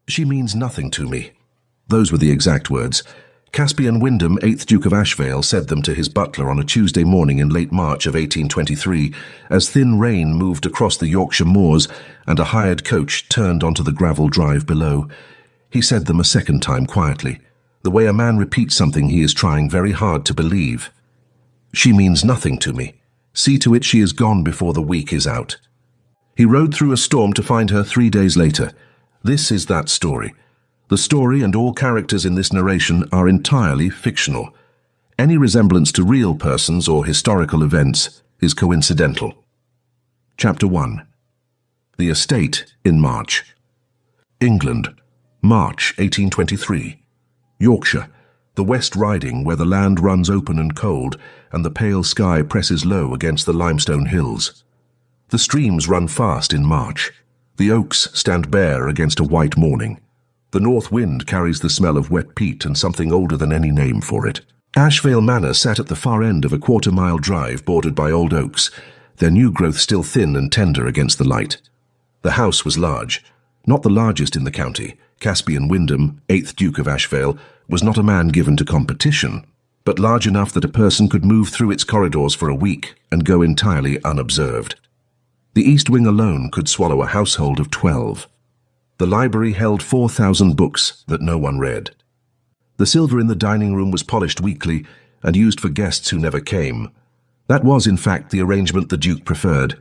She means nothing to me. Those were the exact words. Caspian Wyndham, 8th Duke of Ashvale, said them to his butler on a Tuesday morning in late March of 1823, as thin rain moved across the Yorkshire moors and a hired coach turned onto the gravel drive below. He said them a second time quietly, the way a man repeats something he is trying very hard to believe. She means nothing to me. See to it she is gone before the week is out. He rode through a storm to find her 3 days later. This is that story. The story and all characters in this narration are entirely fictional. Any resemblance to real persons or historical events is coincidental. Chapter 1. The Estate in March. England, March 1823. Yorkshire, the West Riding where the land runs open and cold and the pale sky presses low against the limestone hills. The streams run fast in March. The oaks stand bare against a white morning. The north wind carries the smell of wet peat and something older than any name for it. Ashvale Manor sat at the far end of a quarter-mile drive bordered by old oaks, their new growth still thin and tender against the light. The house was large, not the largest in the county. Caspian Wyndham, 8th Duke of Ashvale, was not a man given to competition, but large enough that a person could move through its corridors for a week and go entirely unobserved. The east wing alone could swallow a household of 12. The library held 4,000 books that no one read. The silver in the dining room was polished weekly and used for guests who never came. That was, in fact, the arrangement the Duke preferred.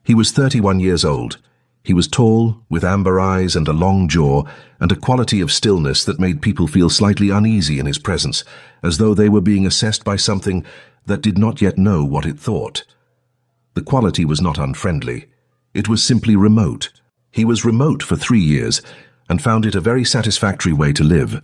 He was 31 years old. He was tall, with amber eyes and a long jaw, and a quality of stillness that made people feel slightly uneasy in his presence, as though they were being assessed by something that did not yet know what it thought. The quality was not unfriendly. It was simply remote. He was remote for 3 years and found it a very satisfactory way to live.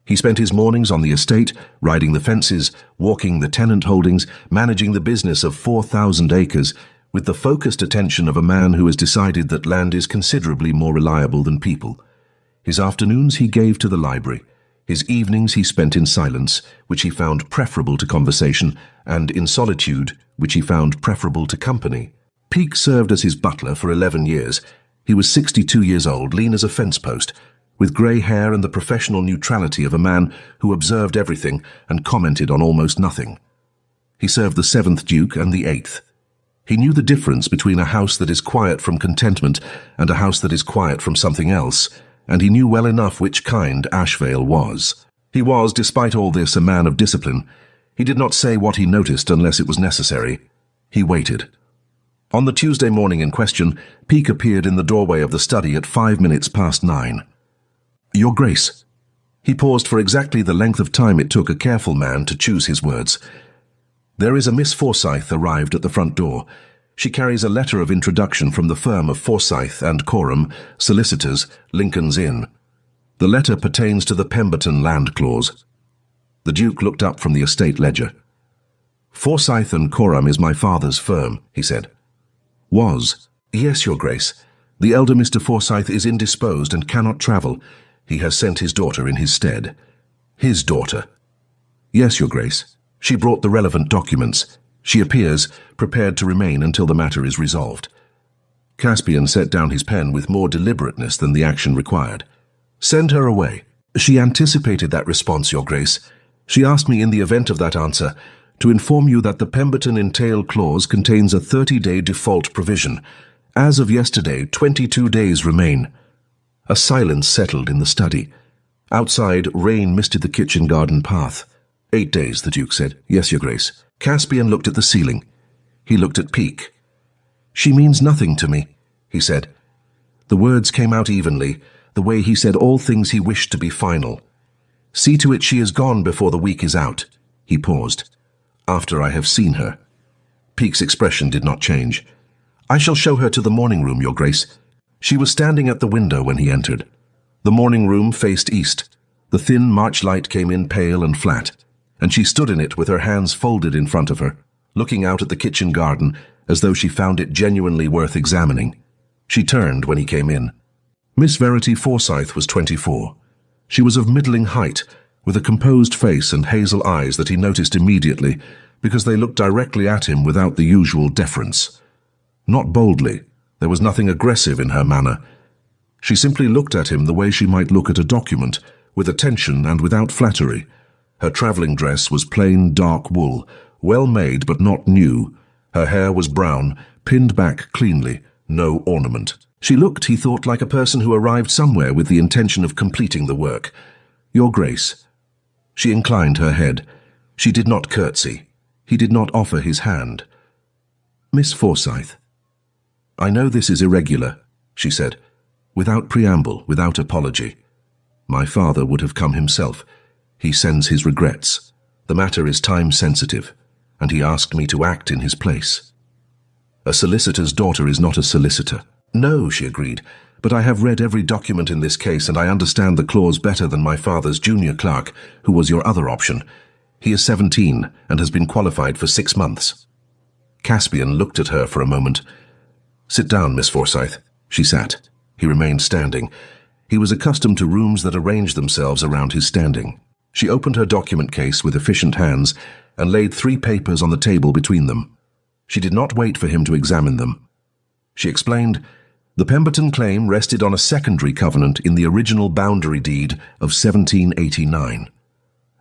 He spent his mornings on the estate, riding the fences, walking the tenant holdings, managing the business of 4,000 acres, with the focused attention of a man who has decided that land is considerably more reliable than people. His afternoons he gave to the library. His evenings he spent in silence, which he found preferable to conversation, and in solitude, which he found preferable to company. Peake served as his butler for 11 years. He was 62 years old, lean as a fence post, with grey hair and the professional neutrality of a man who observed everything and commented on almost nothing. He served the 7th Duke and the 8th. He knew the difference between a house that is quiet from contentment and a house that is quiet from something else, and he knew well enough which kind Ashvale was. He was, despite all this, a man of discipline. He did not say what he noticed unless it was necessary. He waited. On the Tuesday morning in question, Peake appeared in the doorway of the study at 5 minutes past 9. "Your Grace." He paused for exactly the length of time it took a careful man to choose his words. "There is a Miss Forsyth arrived at the front door. She carries a letter of introduction from the firm of Forsyth and Coram, solicitors, Lincoln's Inn. The letter pertains to the Pemberton land clause." The Duke looked up from the estate ledger. "Forsyth and Coram is my father's firm," he said. "Was. Yes, Your Grace. The elder Mr. Forsyth is indisposed and cannot travel. He has sent his daughter in his stead." "His daughter?" "Yes, Your Grace. She brought the relevant documents. She appears prepared to remain until the matter is resolved." Caspian set down his pen with more deliberateness than the action required. "Send her away." "She anticipated that response, Your Grace. She asked me in the event of that answer to inform you that the Pemberton entail clause contains a 30-day default provision. As of yesterday, 22 days remain." A silence settled in the study. Outside, rain misted the kitchen garden path. 8 days, the Duke said. "Yes, Your Grace." Caspian looked at the ceiling. He looked at Peake. "She means nothing to me," he said. The words came out evenly, the way he said all things he wished to be final. "See to it she is gone before the week is out." He paused. "After I have seen her." Peake's expression did not change. "I shall show her to the morning room, Your Grace." She was standing at the window when he entered. The morning room faced east. The thin March light came in pale and flat, and she stood in it with her hands folded in front of her, looking out at the kitchen garden as though she found it genuinely worth examining. She turned when he came in. Miss Verity Forsyth was 24. She was of middling height, with a composed face and hazel eyes that he noticed immediately because they looked directly at him without the usual deference. Not boldly. There was nothing aggressive in her manner. She simply looked at him the way she might look at a document, with attention and without flattery. Her travelling dress was plain dark wool, well made but not new. Her hair was brown, pinned back cleanly, no ornament. She looked, he thought, like a person who arrived somewhere with the intention of completing the work. "Your Grace." She inclined her head. She did not curtsy. He did not offer his hand. "Miss Forsyth." "I know this is irregular," she said, without preamble, without apology. "My father would have come himself. He sends his regrets. The matter is time-sensitive, and he asked me to act in his place." "A solicitor's daughter is not a solicitor." "No," she agreed, "but I have read every document in this case, and I understand the clause better than my father's junior clerk, who was your other option. He is 17 and has been qualified for 6 months. Caspian looked at her for a moment. "Sit down, Miss Forsyth." She sat. He remained standing. He was accustomed to rooms that arranged themselves around his standing. She opened her document case with efficient hands and laid 3 papers on the table between them. She did not wait for him to examine them. She explained, the Pemberton claim rested on a secondary covenant in the original boundary deed of 1789.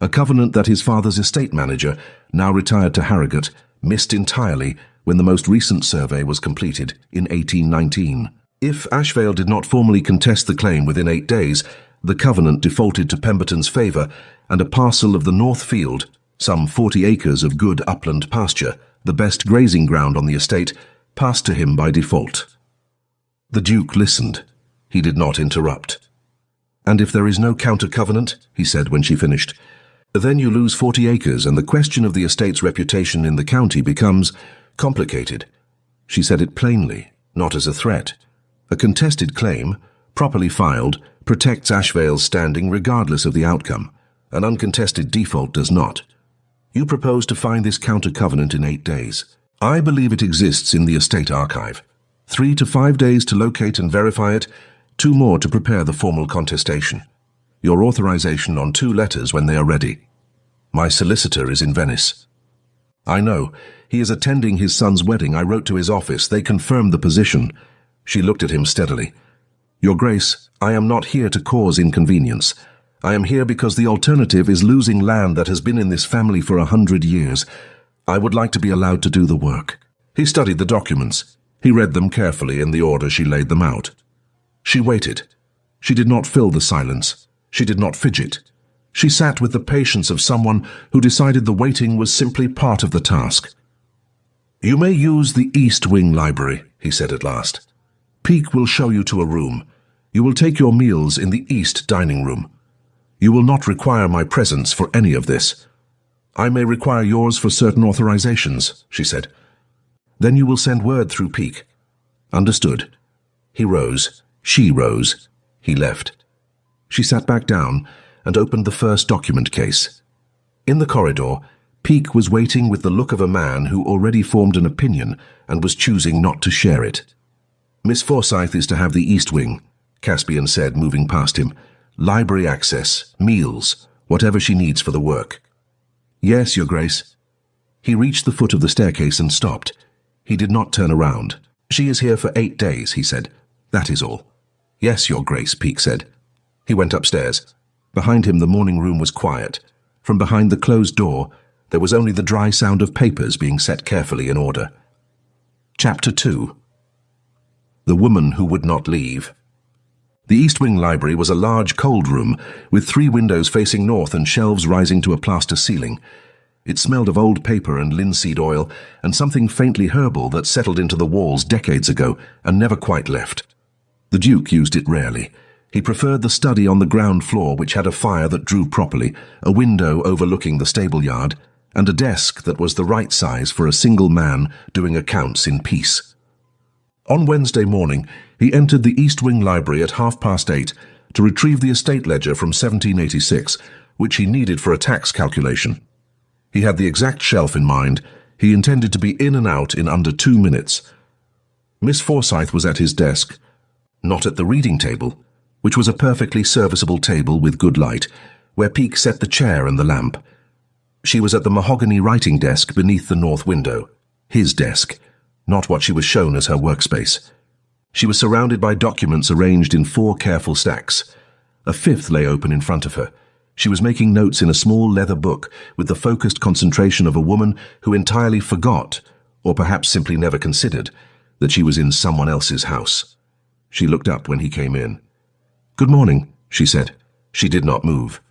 A covenant that his father's estate manager, now retired to Harrogate, missed entirely when the most recent survey was completed in 1819. If Ashvale did not formally contest the claim within 8 days, the covenant defaulted to Pemberton's favour, and a parcel of the North Field, some 40 acres of good upland pasture, the best grazing ground on the estate, passed to him by default. The Duke listened. He did not interrupt. "And if there is no counter-covenant," he said when she finished, "then you lose 40 acres and the question of the estate's reputation in the county becomes complicated." She said it plainly, not as a threat. A contested claim, properly filed, protects Ashvale's standing regardless of the outcome. An uncontested default does not. You propose to find this counter-covenant in 8 days. I believe it exists in the estate archive. 3 to 5 days to locate and verify it, 2 more to prepare the formal contestation. Your authorization on 2 letters when they are ready. My solicitor is in Venice." "I know. He is attending his son's wedding. I wrote to his office. They confirmed the position." She looked at him steadily. "Your Grace, I am not here to cause inconvenience. I am here because the alternative is losing land that has been in this family for 100 years. I would like to be allowed to do the work." He studied the documents. He read them carefully in the order she laid them out. She waited. She did not fill the silence. She did not fidget. She sat with the patience of someone who decided the waiting was simply part of the task. "You may use the East Wing library," he said at last. "Peake will show you to a room. You will take your meals in the East dining room. You will not require my presence for any of this. I may require yours for certain authorizations," she said. "Then you will send word through Peake." "Understood." He rose. She rose. He left. She sat back down and opened the first document case. In the corridor, Peake was waiting with the look of a man who already formed an opinion and was choosing not to share it. "Miss Forsyth is to have the East Wing," Caspian said, moving past him. "Library access, meals, whatever she needs for the work." "Yes, Your Grace." He reached the foot of the staircase and stopped. He did not turn around. "She is here for 8 days," he said. "That is all." "Yes, Your Grace," Peake said. He went upstairs. Behind him the morning room was quiet. From behind the closed door, there was only the dry sound of papers being set carefully in order. Chapter 2. The Woman Who Would Not Leave. The East Wing Library was a large cold room with 3 windows facing north and shelves rising to a plaster ceiling. It smelled of old paper and linseed oil and something faintly herbal that settled into the walls decades ago and never quite left. The Duke used it rarely. He preferred the study on the ground floor, which had a fire that drew properly, a window overlooking the stable yard, and a desk that was the right size for a single man doing accounts in peace. On Wednesday morning, he entered the East Wing Library at 8:30 to retrieve the estate ledger from 1786, which he needed for a tax calculation. He had the exact shelf in mind. He intended to be in and out in under 2 minutes. Miss Forsyth was at his desk, not at the reading table, which was a perfectly serviceable table with good light, where Peake set the chair and the lamp. She was at the mahogany writing desk beneath the north window, his desk, not what she was shown as her workspace. She was surrounded by documents arranged in 4 careful stacks. A 5th lay open in front of her. She was making notes in a small leather book with the focused concentration of a woman who entirely forgot, or perhaps simply never considered, that she was in someone else's house. She looked up when he came in. "Good morning," she said. She did not move.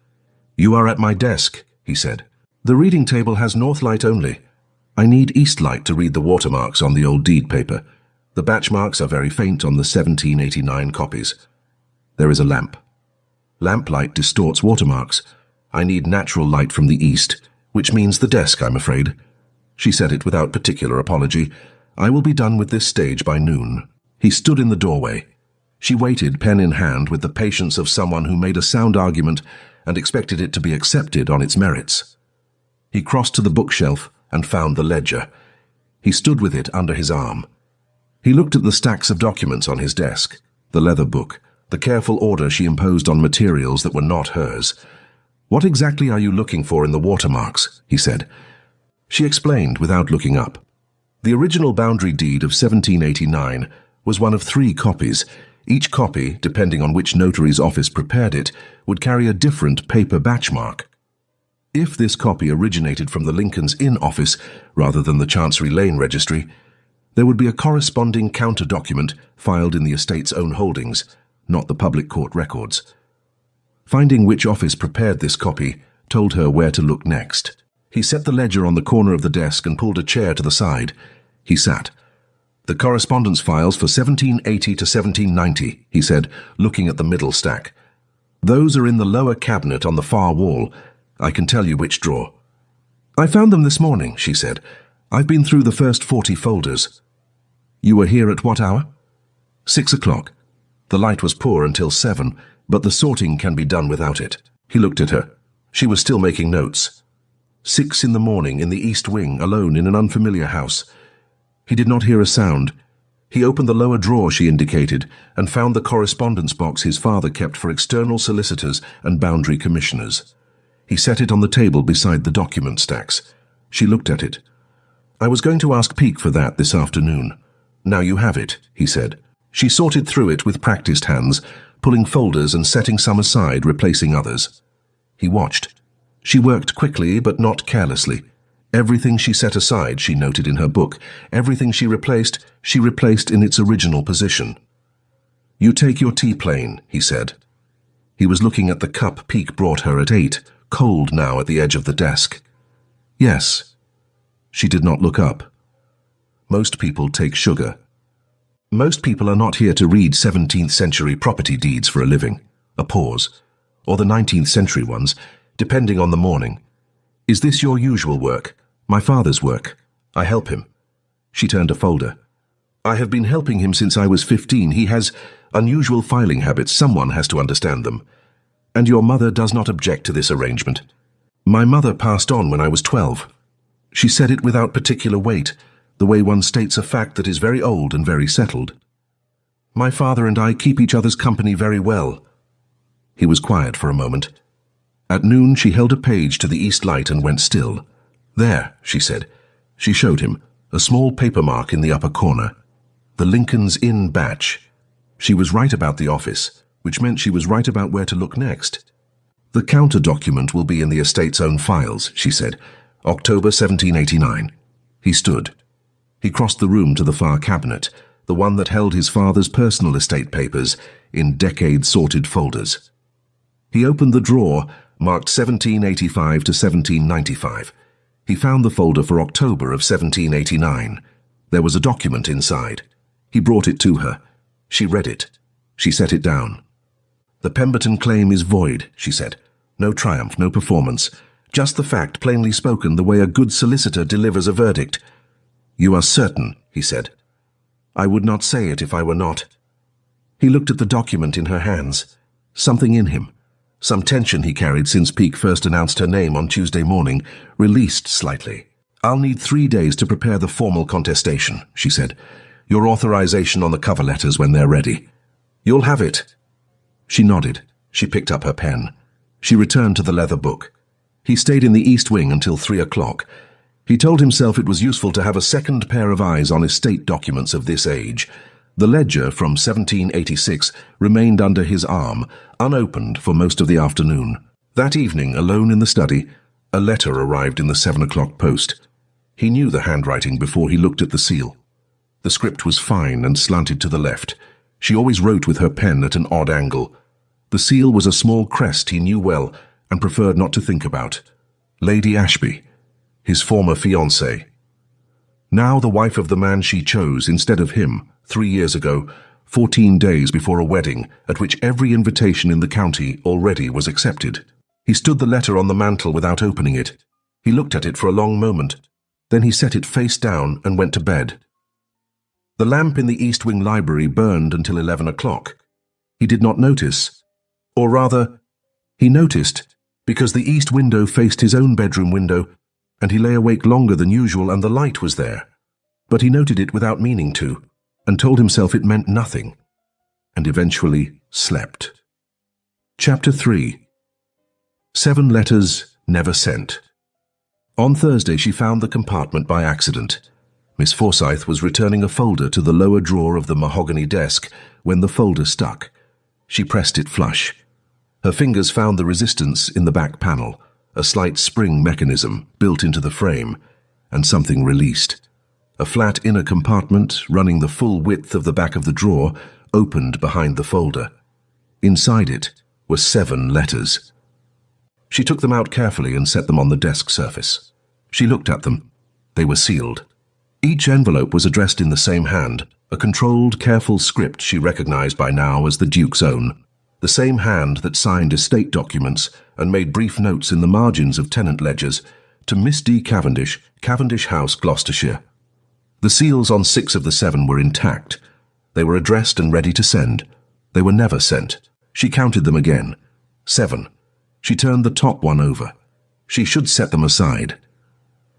"You are at my desk," he said. "The reading table has north light only. I need east light to read the watermarks on the old deed paper. The batch marks are very faint on the 1789 copies. There is a lamp. Lamplight distorts watermarks. I need natural light from the east, which means the desk, I'm afraid." She said it without particular apology. "I will be done with this stage by noon." He stood in the doorway. She waited, pen in hand, with the patience of someone who made a sound argument and expected it to be accepted on its merits. He crossed to the bookshelf and found the ledger. He stood with it under his arm. He looked at the stacks of documents on his desk, the leather book, the careful order she imposed on materials that were not hers. "What exactly are you looking for in the watermarks?" he said. She explained without looking up. The original boundary deed of 1789 was one of 3 copies. Each copy, depending on which notary's office prepared it, would carry a different paper batch mark. If this copy originated from the Lincoln's Inn office rather than the Chancery Lane registry, there would be a corresponding counter-document filed in the estate's own holdings, not the public court records. Finding which office prepared this copy told her where to look next. He set the ledger on the corner of the desk and pulled a chair to the side. He sat. "The correspondence files for 1780 to 1790, he said, looking at the middle stack. "Those are in the lower cabinet on the far wall. I can tell you which drawer." "I found them this morning," she said. "I've been through the first 40 folders." "You were here at what hour?" 6 o'clock. The light was poor until 7, but the sorting can be done without it." He looked at her. She was still making notes. 6 in the morning in the east wing, alone in an unfamiliar house. He did not hear a sound. He opened the lower drawer she indicated and found the correspondence box his father kept for external solicitors and boundary commissioners. He set it on the table beside the document stacks. She looked at it. "I was going to ask Peake for that this afternoon. Now you have it," he said. She sorted through it with practiced hands, pulling folders and setting some aside, replacing others. He watched. She worked quickly but not carelessly. Everything she set aside, she noted in her book. Everything she replaced in its original position. "You take your tea plain," he said. He was looking at the cup Peake brought her at 8, cold now at the edge of the desk. "Yes." She did not look up. "Most people take sugar. Most people are not here to read 17th century property deeds for a living." A pause. "Or the 19th century ones, depending on the morning. Is this your usual work?" "My father's work. I help him." She turned a folder. "I have been helping him since I was 15. He has unusual filing habits. Someone has to understand them. And your mother does not object to this arrangement." "My mother passed on when I was 12. She said it without particular weight, the way one states a fact that is very old and very settled. My father and I keep each other's company very well." He was quiet for a moment. At noon she held a page to the east light and went still. "There," she said. She showed him, a small paper mark in the upper corner. The Lincoln's Inn batch. She was right about the office, which meant she was right about where to look next. "The counter-document will be in the estate's own files," she said. "October 1789. He stood. He crossed the room to the far cabinet, the one that held his father's personal estate papers in decade-sorted folders. He opened the drawer, marked 1785 to 1795. He found the folder for October of 1789. There was a document inside. He brought it to her. She read it. She set it down. "The Pemberton claim is void," she said. "No triumph, no performance. Just the fact plainly spoken, the way a good solicitor delivers a verdict." "You are certain," he said. "I would not say it if I were not." He looked at the document in her hands. Something in him, some tension he carried since Peake first announced her name on Tuesday morning, released slightly. "I'll need 3 days to prepare the formal contestation," she said. "Your authorization on the cover letters when they're ready. You'll have it." She nodded. She picked up her pen. She returned to the leather book. He stayed in the east wing until 3 o'clock. He told himself it was useful to have a second pair of eyes on estate documents of this age. The ledger from 1786 remained under his arm, unopened for most of the afternoon. That evening, alone in the study, a letter arrived in the 7 o'clock post. He knew the handwriting before he looked at the seal. The script was fine and slanted to the left. She always wrote with her pen at an odd angle. The seal was a small crest he knew well and preferred not to think about. Lady Ashby, his former fiancée. Now the wife of the man she chose instead of him, 3 years ago, 14 days before a wedding at which every invitation in the county already was accepted. He stood the letter on the mantel without opening it. He looked at it for a long moment. Then he set it face down and went to bed. The lamp in the East Wing library burned until 11 o'clock. He did not notice. Or rather, he noticed, because the east window faced his own bedroom window, and he lay awake longer than usual and the light was there. But he noted it without meaning to, and told himself it meant nothing, and eventually slept. Chapter 3. 7 letters never sent. On Thursday she found the compartment by accident. Miss Forsyth was returning a folder to the lower drawer of the mahogany desk when the folder stuck. She pressed it flush. Her fingers found the resistance in the back panel, a slight spring mechanism built into the frame, and something released. A flat inner compartment, running the full width of the back of the drawer, opened behind the folder. Inside it were 7 letters. She took them out carefully and set them on the desk surface. She looked at them. They were sealed. Each envelope was addressed in the same hand, a controlled, careful script she recognized by now as the Duke's own. The same hand that signed estate documents and made brief notes in the margins of tenant ledgers to Miss D. Cavendish, Cavendish House, Gloucestershire. The seals on 6 of the 7 were intact. They were addressed and ready to send. They were never sent. She counted them again. 7. She turned the top one over. She should set them aside.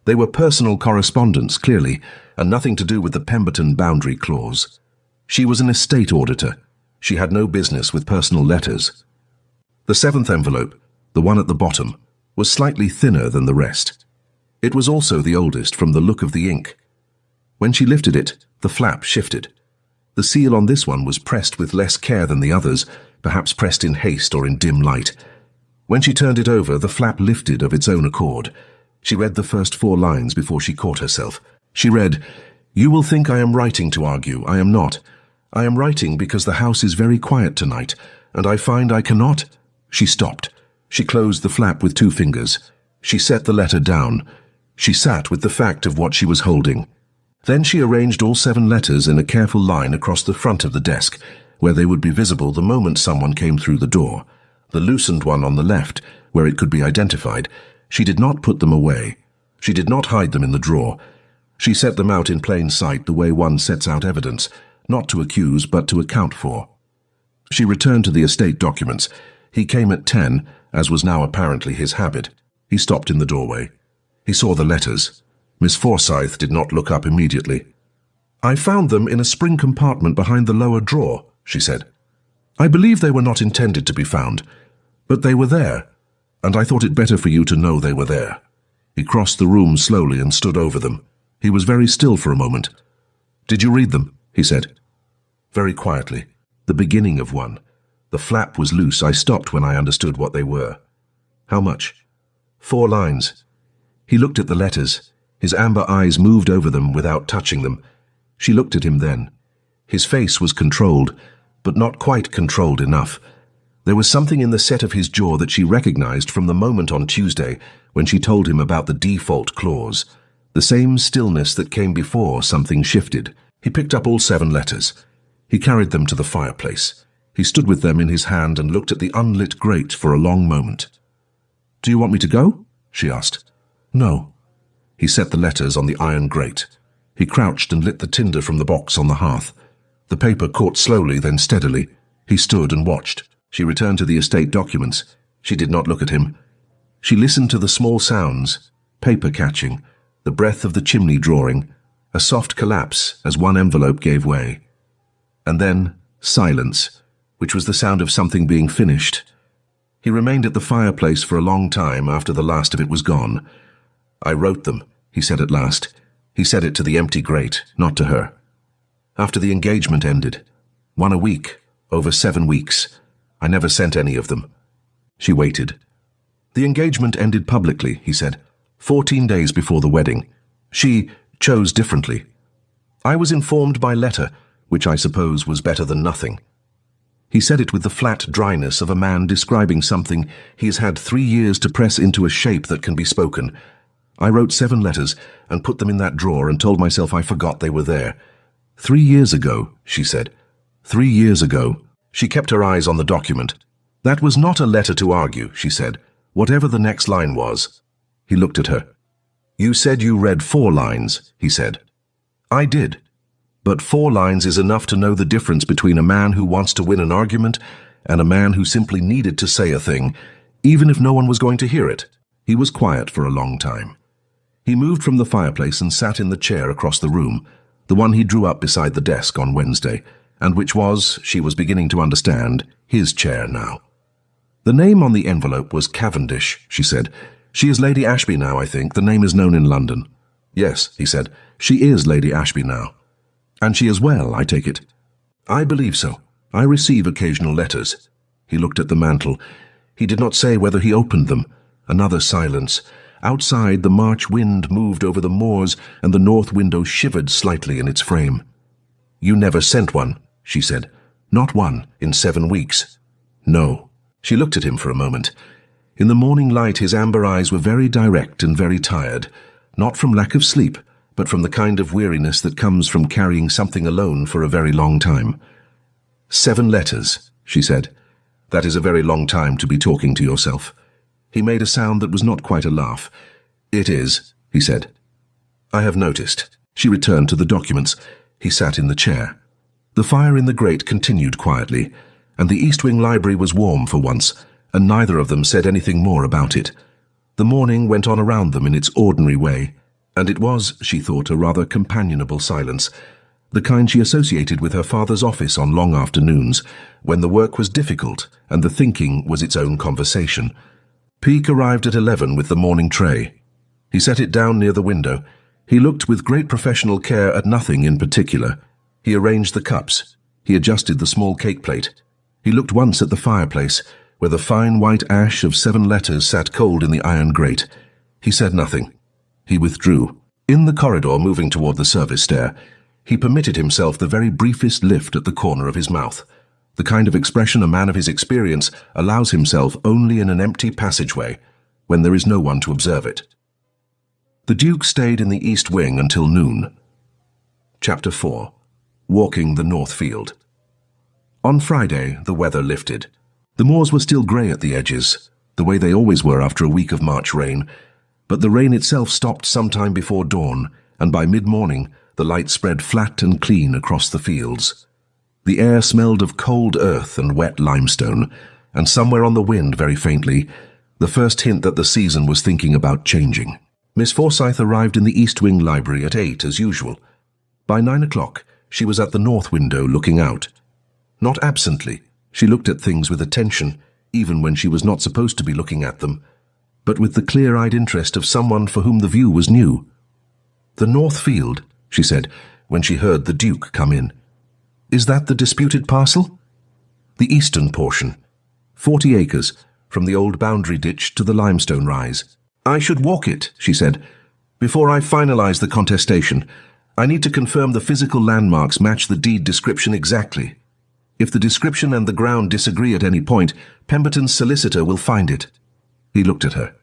They were personal correspondence, clearly, and nothing to do with the Pemberton boundary clause. She was an estate auditor. She had no business with personal letters. The 7th envelope, the one at the bottom, was slightly thinner than the rest. It was also the oldest from the look of the ink. When she lifted it, the flap shifted. The seal on this one was pressed with less care than the others, perhaps pressed in haste or in dim light. When she turned it over, the flap lifted of its own accord. She read the first 4 lines before she caught herself. She read, "You will think I am writing to argue. I am not. I am writing because the house is very quiet tonight, and I find I cannot—" She stopped. She closed the flap with 2 fingers. She set the letter down. She sat with the fact of what she was holding. Then she arranged all 7 letters in a careful line across the front of the desk, where they would be visible the moment someone came through the door. The loosened one on the left, where it could be identified. She did not put them away. She did not hide them in the drawer. She set them out in plain sight the way one sets out evidence, not to accuse but to account for. She returned to the estate documents. He came at 10, as was now apparently his habit. He stopped in the doorway. He saw the letters. Miss Forsyth did not look up immediately. "I found them in a spring compartment behind the lower drawer," she said. "I believe they were not intended to be found, but they were there, and I thought it better for you to know they were there." He crossed the room slowly and stood over them. He was very still for a moment. "Did you read them?" he said. Very quietly. "The beginning of one. The flap was loose. I stopped when I understood what they were." "How much?" 4 lines. He looked at the letters. His amber eyes moved over them without touching them. She looked at him then. His face was controlled, but not quite controlled enough. There was something in the set of his jaw that she recognized from the moment on Tuesday when she told him about the default clause. The same stillness that came before something shifted. He picked up all 7 letters. He carried them to the fireplace. He stood with them in his hand and looked at the unlit grate for a long moment. "Do you want me to go?" she asked. "No." He set the letters on the iron grate. He crouched and lit the tinder from the box on the hearth. The paper caught slowly, then steadily. He stood and watched. She returned to the estate documents. She did not look at him. She listened to the small sounds, paper catching, the breath of the chimney drawing, a soft collapse as one envelope gave way. And then silence, which was the sound of something being finished. He remained at the fireplace for a long time after the last of it was gone. "I wrote them," he said at last. He said it to the empty grate, not to her. After the engagement ended. One a week, over 7 weeks. I never sent any of them. She waited. The engagement ended publicly, he said, 14 days before the wedding. She chose differently. I was informed by letter, which I suppose was better than nothing. He said it with the flat dryness of a man describing something he has had 3 years to press into a shape that can be spoken. I wrote 7 letters and put them in that drawer and told myself I forgot they were there. 3 years ago, she said. 3 years ago. She kept her eyes on the document. That was not a letter to argue, she said, whatever the next line was. He looked at her. You said you read 4 lines, he said. I did. But 4 lines is enough to know the difference between a man who wants to win an argument and a man who simply needed to say a thing, even if no one was going to hear it. He was quiet for a long time. He moved from the fireplace and sat in the chair across the room, the one he drew up beside the desk on Wednesday, and which was, she was beginning to understand, his chair now. The name on the envelope was Cavendish, she said. She is Lady Ashby now, I think. The name is known in London. Yes, he said. She is Lady Ashby now. And she is well, I take it. I believe so. I receive occasional letters. He looked at the mantel. He did not say whether he opened them. Another silence. Outside, the March wind moved over the moors, and the north window shivered slightly in its frame. You never sent one, she said. Not one in 7 weeks. No. She looked at him for a moment. In the morning light, his amber eyes were very direct and very tired, not from lack of sleep, but from the kind of weariness that comes from carrying something alone for a very long time. 7 letters, she said. That is a very long time to be talking to yourself. He made a sound that was not quite a laugh. It is, he said. I have noticed. She returned to the documents. He sat in the chair. The fire in the grate continued quietly, and the East Wing library was warm for once, and neither of them said anything more about it. The morning went on around them in its ordinary way, and it was, she thought, a rather companionable silence, the kind she associated with her father's office on long afternoons, when the work was difficult and the thinking was its own conversation. Peake arrived at 11 with the morning tray. He set it down near the window. He looked with great professional care at nothing in particular. He arranged the cups. He adjusted the small cake plate. He looked once at the fireplace, where the fine white ash of 7 letters sat cold in the iron grate. He said nothing. He withdrew. In the corridor, moving toward the service stair, he permitted himself the very briefest lift at the corner of his mouth, the kind of expression a man of his experience allows himself only in an empty passageway, when there is no one to observe it. The Duke stayed in the East Wing until noon. Chapter 4. Walking the North Field. On Friday, the weather lifted. The moors were still grey at the edges, the way they always were after a week of March rain, but the rain itself stopped some time before dawn, and by mid-morning the light spread flat and clean across the fields. The air smelled of cold earth and wet limestone, and somewhere on the wind, very faintly, the first hint that the season was thinking about changing. Miss Forsyth arrived in the East Wing library at 8 as usual. By 9 o'clock she was at the north window looking out. Not absently, she looked at things with attention, even when she was not supposed to be looking at them, but with the clear-eyed interest of someone for whom the view was new. The North Field, she said, when she heard the Duke come in. Is that the disputed parcel? The eastern portion. 40 acres, from the old boundary ditch to the limestone rise. I should walk it, she said. Before I finalize the contestation, I need to confirm the physical landmarks match the deed description exactly. If the description and the ground disagree at any point, Pemberton's solicitor will find it. He looked at her.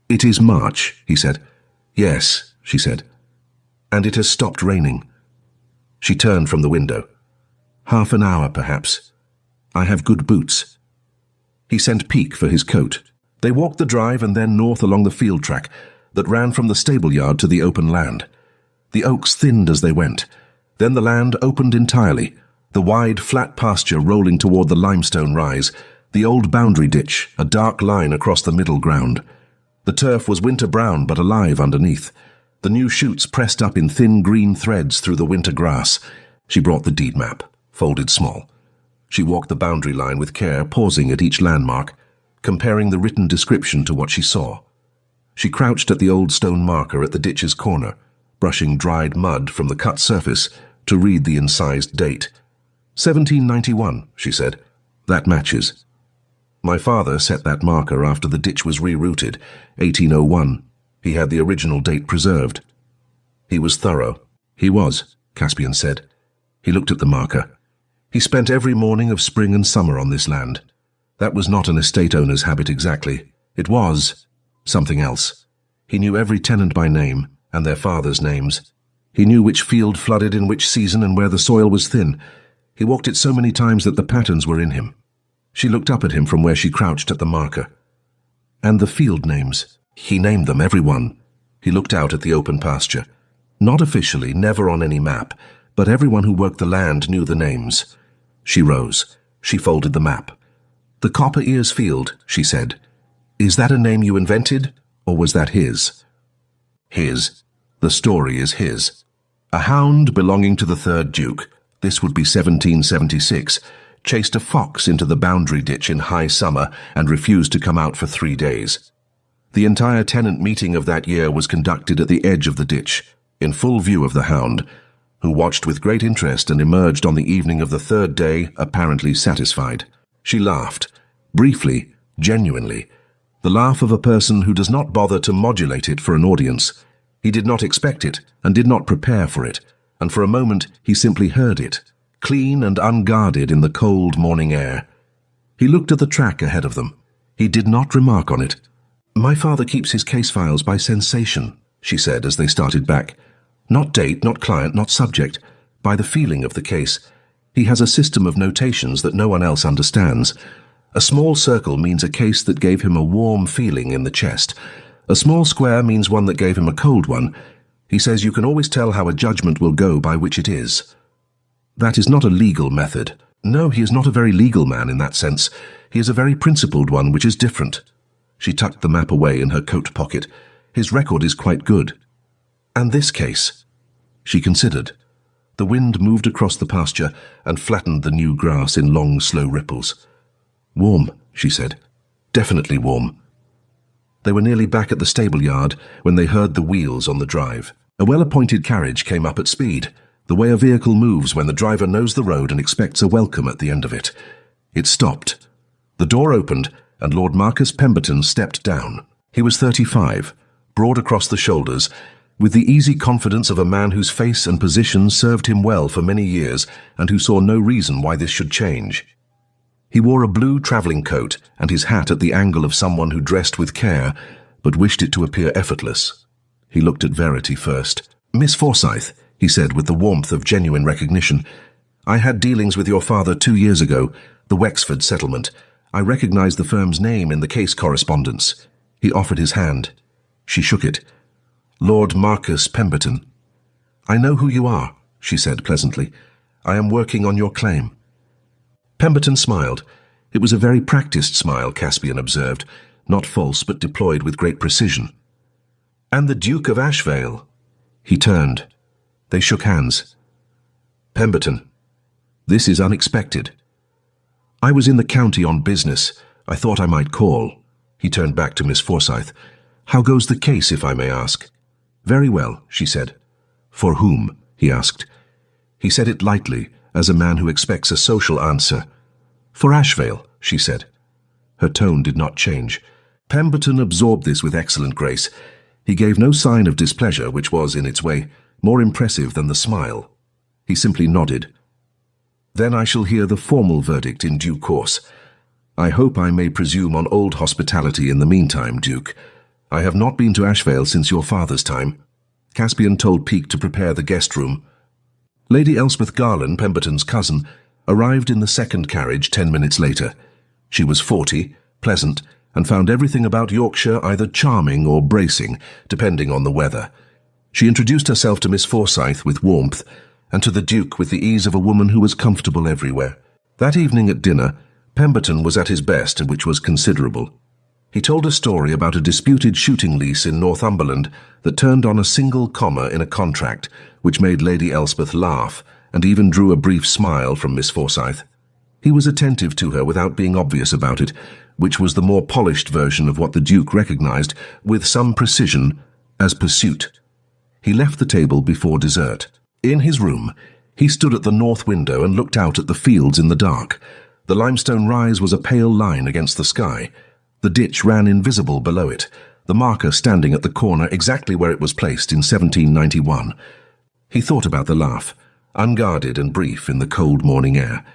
It is March, he said. Yes, she said. And it has stopped raining. She turned from the window. Half an hour, perhaps. I have good boots. He sent Peake for his coat. They walked the drive and then north along the field track that ran from the stable yard to the open land. The oaks thinned as they went. Then the land opened entirely, the wide, flat pasture rolling toward the limestone rise, the old boundary ditch, a dark line across the middle ground. The turf was winter brown but alive underneath. The new shoots pressed up in thin green threads through the winter grass. She brought the deed map, folded small. She walked the boundary line with care, pausing at each landmark, comparing the written description to what she saw. She crouched at the old stone marker at the ditch's corner, brushing dried mud from the cut surface to read the incised date. 1791, she said. That matches. My father set that marker after the ditch was rerouted, 1801. He had the original date preserved. He was thorough. He was, Caspian said. He looked at the marker. He spent every morning of spring and summer on this land. That was not an estate owner's habit exactly. It was something else. He knew every tenant by name, and their fathers' names. He knew which field flooded in which season and where the soil was thin. He walked it so many times that the patterns were in him. She looked up at him from where she crouched at the marker. And the field names. He named them, every one. He looked out at the open pasture. Not officially, never on any map, but everyone who worked the land knew the names. She rose. She folded the map. The Copper Ears Field, she said. Is that a name you invented, or was that his? His. The story is his. A hound belonging to the third Duke, this would be 1776, chased a fox into the boundary ditch in high summer and refused to come out for 3 days. The entire tenant meeting of that year was conducted at the edge of the ditch, in full view of the hound, who watched with great interest and emerged on the evening of the third day apparently satisfied. She laughed, briefly, genuinely, the laugh of a person who does not bother to modulate it for an audience. He did not expect it and did not prepare for it, and for a moment he simply heard it, clean and unguarded in the cold morning air. He looked at the track ahead of them. He did not remark on it. My father keeps his case files by sensation, she said as they started back. Not date, not client, not subject, by the feeling of the case. He has a system of notations that no one else understands. A small circle means a case that gave him a warm feeling in the chest. A small square means one that gave him a cold one. He says you can always tell how a judgment will go by which it is. That is not a legal method. No, he is not a very legal man in that sense. He is a very principled one, which is different. She tucked the map away in her coat pocket. His record is quite good. And this case? She considered. The wind moved across the pasture and flattened the new grass in long, slow ripples. Warm, she said. Definitely warm. They were nearly back at the stable yard when they heard the wheels on the drive. A well-appointed carriage came up at speed, the way a vehicle moves when the driver knows the road and expects a welcome at the end of it. It stopped. The door opened, and Lord Marcus Pemberton stepped down. He was 35, broad across the shoulders, with the easy confidence of a man whose face and position served him well for many years and who saw no reason why this should change. He wore a blue travelling coat and his hat at the angle of someone who dressed with care, but wished it to appear effortless. He looked at Verity first. Miss Forsyth, he said with the warmth of genuine recognition, I had dealings with your father 2 years ago, the Wexford settlement. I recognized the firm's name in the case correspondence. He offered his hand. She shook it. Lord Marcus Pemberton. I know who you are, she said pleasantly. I am working on your claim. Pemberton smiled. It was a very practiced smile, Caspian observed, not false but deployed with great precision. And the Duke of Ashvale. He turned. They shook hands. Pemberton. This is unexpected. I was in the county on business. I thought I might call. He turned back to Miss Forsyth. How goes the case, if I may ask? Very well, she said. For whom? He asked. He said it lightly, as a man who expects a social answer. For Ashvale, she said. Her tone did not change. Pemberton absorbed this with excellent grace. He gave no sign of displeasure, which was, in its way, more impressive than the smile. He simply nodded. Then I shall hear the formal verdict in due course. I hope I may presume on old hospitality in the meantime, Duke. I have not been to Ashvale since your father's time. Caspian told Peake to prepare the guest room. Lady Elspeth Garland, Pemberton's cousin, arrived in the second carriage 10 minutes later. She was 40, pleasant, and found everything about Yorkshire either charming or bracing, depending on the weather. She introduced herself to Miss Forsyth with warmth, and to the Duke with the ease of a woman who was comfortable everywhere. That evening at dinner, Pemberton was at his best, which was considerable. He told a story about a disputed shooting lease in Northumberland that turned on a single comma in a contract, which made Lady Elspeth laugh, and even drew a brief smile from Miss Forsyth. He was attentive to her without being obvious about it, which was the more polished version of what the Duke recognized, with some precision, as pursuit. He left the table before dessert. In his room, He stood at the north window and looked out at the fields in the dark. The limestone rise was a pale line against the sky. The ditch ran invisible below it, the marker standing at the corner exactly where it was placed in 1791. He thought about the laugh, unguarded and brief in the cold morning air.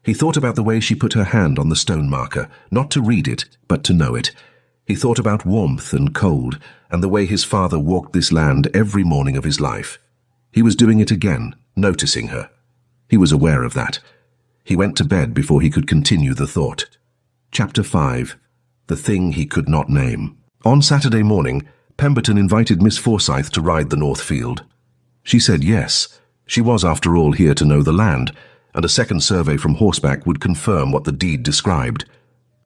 He thought about the way she put her hand on the stone marker, not to read it, but to know it. He thought about warmth and cold, and the way his father walked this land every morning of his life. He was doing it again, noticing her. He was aware of that. He went to bed before he could continue the thought. Chapter 5. The Thing He Could Not Name. On Saturday morning, Pemberton invited Miss Forsyth to ride the North Field. She said yes. She was, after all, here to know the land, and a second survey from horseback would confirm what the deed described.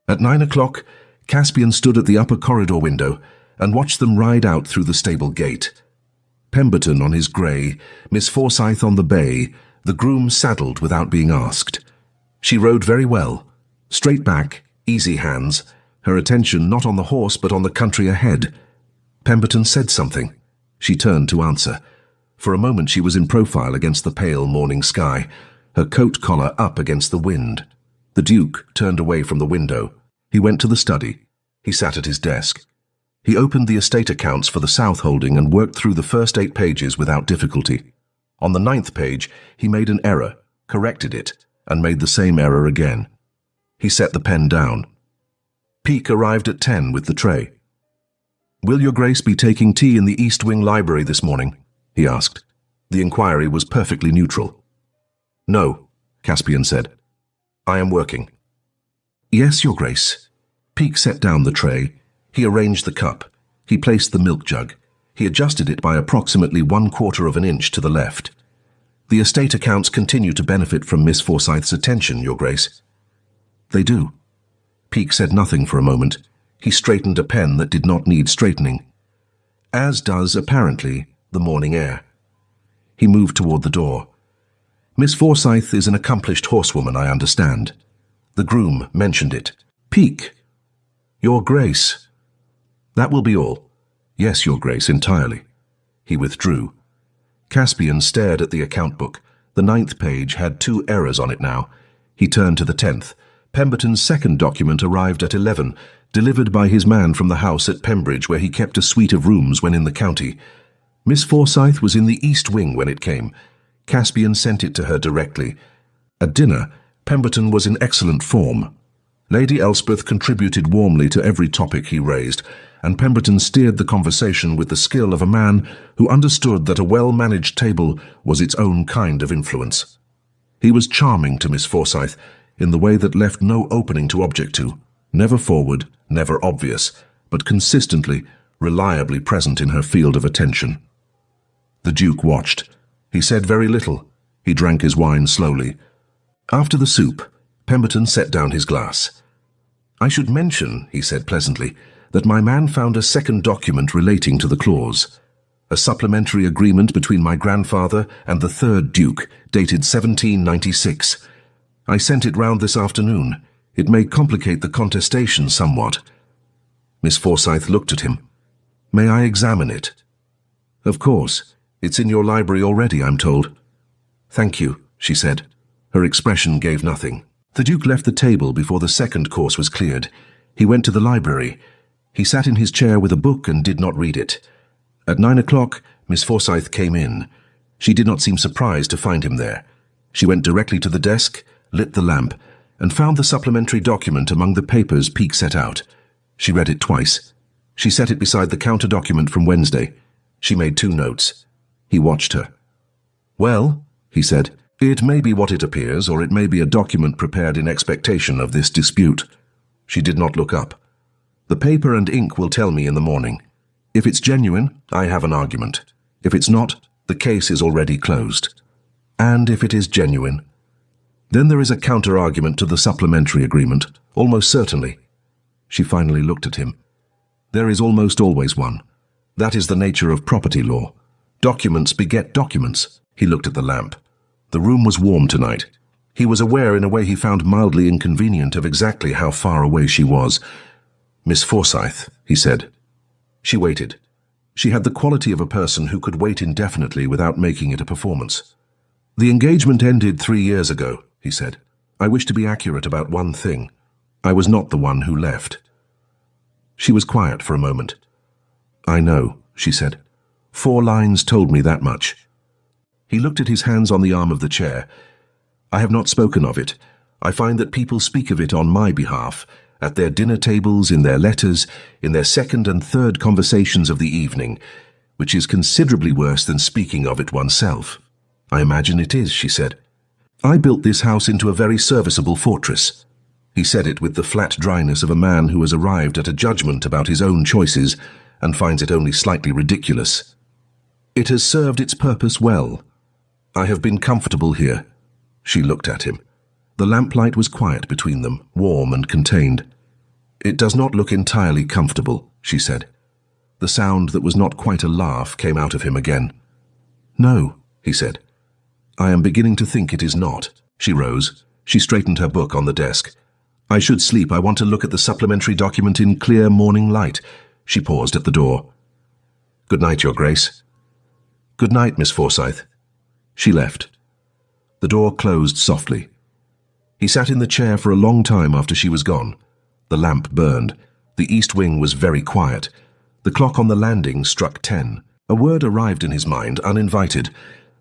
At 9 o'clock, Caspian stood at the upper corridor window and watched them ride out through the stable gate. Pemberton on his grey, Miss Forsyth on the bay, the groom saddled without being asked. She rode very well, straight back, easy hands, her attention not on the horse but on the country ahead. Pemberton said something. She turned to answer. For a moment she was in profile against the pale morning sky, her coat collar up against the wind. The Duke turned away from the window. He went to the study. He sat at his desk. He opened the estate accounts for the South holding and worked through the first 8 pages without difficulty. On the 9th page, he made an error, corrected it, and made the same error again. He set the pen down. Peake arrived at 10 with the tray. "Will your Grace be taking tea in the East Wing Library this morning?" he asked. The inquiry was perfectly neutral. "No," Caspian said. "I am working." "Yes, your Grace." Peake set down the tray. He arranged the cup. He placed the milk jug. He adjusted it by approximately 1/4 of an inch to the left. "The estate accounts continue to benefit from Miss Forsyth's attention, your Grace." "They do." Peake said nothing for a moment. He straightened a pen that did not need straightening. "As does, apparently, the morning air." He moved toward the door. "Miss Forsyth is an accomplished horsewoman, I understand." The groom mentioned it. "Peake." "Your Grace." "That will be all." "Yes, your Grace, entirely." He withdrew. Caspian stared at the account book. The 9th page had 2 errors on it now. He turned to the 10th. Pemberton's second document arrived at 11, delivered by his man from the house at Pembridge where he kept a suite of rooms when in the county. Miss Forsyth was in the East Wing when it came. Caspian sent it to her directly. At dinner, Pemberton was in excellent form. Lady Elspeth contributed warmly to every topic he raised, and Pemberton steered the conversation with the skill of a man who understood that a well-managed table was its own kind of influence. He was charming to Miss Forsyth in the way that left no opening to object to, never forward, never obvious, but consistently, reliably present in her field of attention. The Duke watched. He said very little. He drank his wine slowly. After the soup, Pemberton set down his glass. "I should mention," he said pleasantly, "that my man found a second document relating to the clause. A supplementary agreement between my grandfather and the 3rd Duke, dated 1796. I sent it round this afternoon. It may complicate the contestation somewhat." Miss Forsyth looked at him. "May I examine it?" "Of course. It's in your library already, I'm told." "Thank you," she said. Her expression gave nothing. The Duke left the table before the second course was cleared. He went to the library. He sat in his chair with a book and did not read it. At 9 o'clock, Miss Forsyth came in. She did not seem surprised to find him there. She went directly to the desk, lit the lamp, and found the supplementary document among the papers Peake set out. She read it twice. She set it beside the counter document from Wednesday. She made 2 notes. He watched her. "Well," he said, "it may be what it appears, or it may be a document prepared in expectation of this dispute." She did not look up. "The paper and ink will tell me in the morning. If it's genuine, I have an argument. If it's not, the case is already closed. And if it is genuine, then there is a counter-argument to the supplementary agreement, almost certainly." She finally looked at him. "There is almost always one. That is the nature of property law. Documents beget documents." He looked at the lamp. The room was warm tonight. He was aware in a way he found mildly inconvenient of exactly how far away she was. "Miss Forsyth," he said. She waited. She had the quality of a person who could wait indefinitely without making it a performance. "The engagement ended 3 years ago," he said. "I wish to be accurate about one thing. I was not the one who left." She was quiet for a moment. "I know," she said. "4 lines told me that much." He looked at his hands on the arm of the chair. "I have not spoken of it. I find that people speak of it on my behalf, at their dinner tables, in their letters, in their second and third conversations of the evening, which is considerably worse than speaking of it oneself." "I imagine it is," she said. "I built this house into a very serviceable fortress." He said it with the flat dryness of a man who has arrived at a judgment about his own choices and finds it only slightly ridiculous. "It has served its purpose well. I have been comfortable here." She looked at him. The lamplight was quiet between them, warm and contained. "It does not look entirely comfortable," she said. The sound that was not quite a laugh came out of him again. "No," he said. "I am beginning to think it is not." She rose. She straightened her book on the desk. "I should sleep. I want to look at the supplementary document in clear morning light." She paused at the door. "Good night, Your Grace." "Good night, Miss Forsyth." She left. The door closed softly. He sat in the chair for a long time after she was gone. The lamp burned. The east wing was very quiet. The clock on the landing struck 10. A word arrived in his mind, uninvited,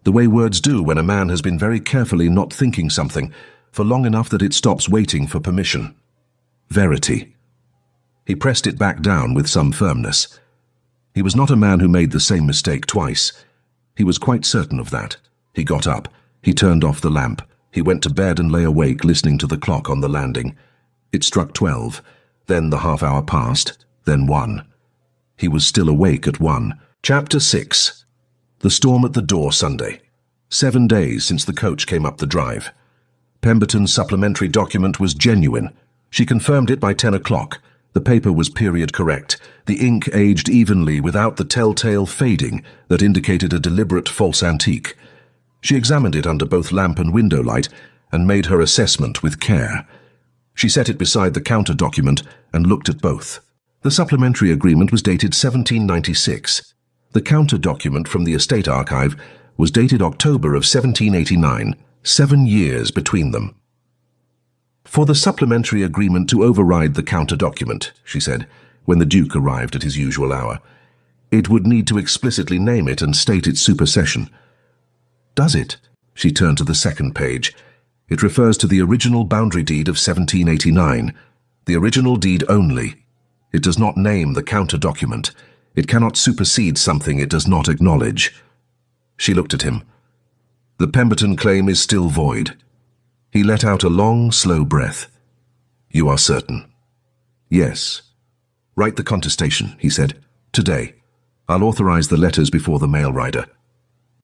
the way words do when a man has been very carefully not thinking something for long enough that it stops waiting for permission. Verity. He pressed it back down with some firmness. He was not a man who made the same mistake twice. He was quite certain of that. He got up. He turned off the lamp. He went to bed and lay awake listening to the clock on the landing. It struck 12. Then the half-hour passed. Then 1. He was still awake at 1. Chapter 6. The storm at the door Sunday. 7 days since the coach came up the drive. Pemberton's supplementary document was genuine. She confirmed it by 10 o'clock. The paper was period correct. The ink aged evenly without the telltale fading that indicated a deliberate false antique. She examined it under both lamp and window light and made her assessment with care. She set it beside the counter document and looked at both. The supplementary agreement was dated 1796. The counter document from the estate archive was dated October of 1789, 7 years between them. "For the supplementary agreement to override the counter document," she said, when the Duke arrived at his usual hour, "it would need to explicitly name it and state its supersession." "Does it?" She turned to the second page. "It refers to the original boundary deed of 1789. The original deed only. It does not name the counter document. It cannot supersede something it does not acknowledge." She looked at him. "The Pemberton claim is still void." He let out a long, slow breath. "You are certain?" "Yes." "Write the contestation," he said. "Today. I'll authorize the letters before the mail rider."